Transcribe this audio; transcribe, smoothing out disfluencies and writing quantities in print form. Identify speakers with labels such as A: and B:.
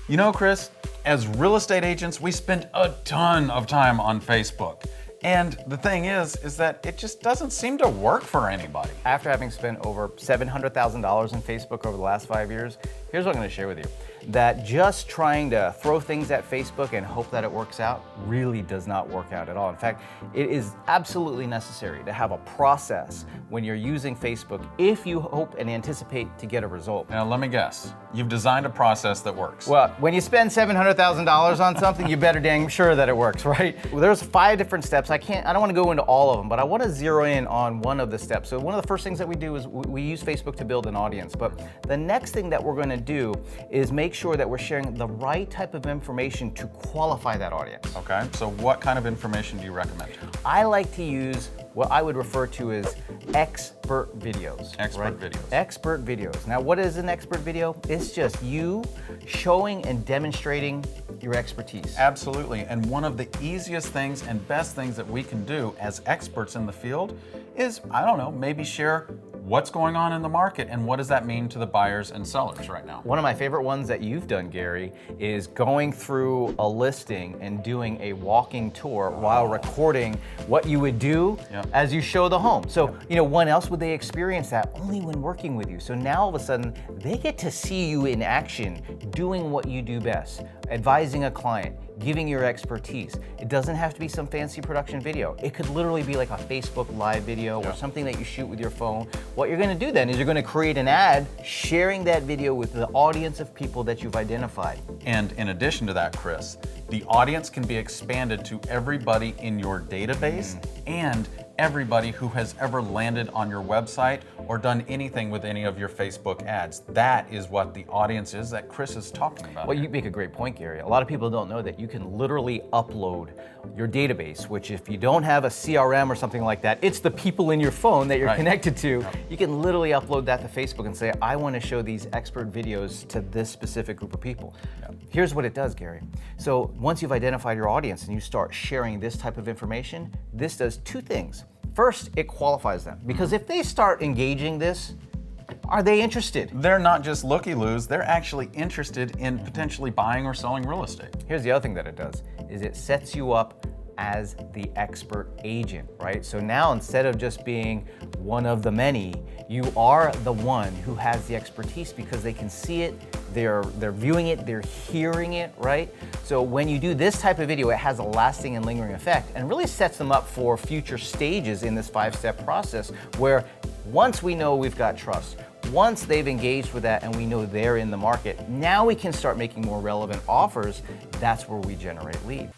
A: You know, Chris, as real estate agents, we spend a ton of time on Facebook. And the thing is that it just doesn't seem to work for anybody.
B: After having spent over $700,000 in Facebook over the last 5 years, here's what I'm gonna share with you. That just trying to throw things at Facebook and hope that it works out really does not work out at all. In fact, it is absolutely necessary to have a process when you're using Facebook if you hope and anticipate to get a result.
A: Now, let me guess. You've designed a process that works.
B: Well, when you spend $700,000 on something, you better dang sure that it works, right? Well, there's 5 different steps. I don't want to go into all of them, but I want to zero in on one of the steps. So one of the first things that we do is we use Facebook to build an audience. But the next thing that we're going to do is make sure that we're sharing the right type of information to qualify that audience.
A: Okay, so what kind of information do you recommend?
B: I like to use what I would refer to as expert videos.
A: Expert videos.
B: Expert videos. Now, what is an expert video? It's just you showing and demonstrating your expertise.
A: Absolutely, and one of the easiest things and best things that we can do as experts in the field is, I don't know, maybe share what's going on in the market and what does that mean to the buyers and sellers right now.
B: One of my favorite ones that you've done, Gary, is going through a listing and doing a walking tour while recording what you would do as you show the home. So, you know, when else would they experience that? Only when working with you. So now all of a sudden, they get to see you in action, doing what you do best, advising a client, giving your expertise. It doesn't have to be some fancy production video. It could literally be like a Facebook Live video or something that you shoot with your phone. What you're gonna do then is you're gonna create an ad sharing that video with the audience of people that you've identified.
A: And in addition to that, Chris, the audience can be expanded to everybody in your database and everybody who has ever landed on your website or done anything with any of your Facebook ads. That is what the audience is that Chris is talking about.
B: Well, you make a great point, Gary. A lot of people don't know that you can literally upload your database, which if you don't have a CRM or something like that, it's the people in your phone that you're connected to. You can literally upload that to Facebook and say, I want to show these expert videos to this specific group of people. Here's what it does, Gary. So once you've identified your audience and you start sharing this type of information, this does 2 things. First, it qualifies them, because if they start engaging this, are they interested?
A: They're not just looky-loos, they're actually interested in potentially buying or selling real estate.
B: Here's the other thing that it does, is it sets you up as the expert agent, right? So now instead of just being one of the many, you are the one who has the expertise because they can see it, they're viewing it, they're hearing it, right? So when you do this type of video, it has a lasting and lingering effect and really sets them up for future stages in this 5-step process where once we know we've got trust, once they've engaged with that and we know they're in the market, now we can start making more relevant offers. That's where we generate leads.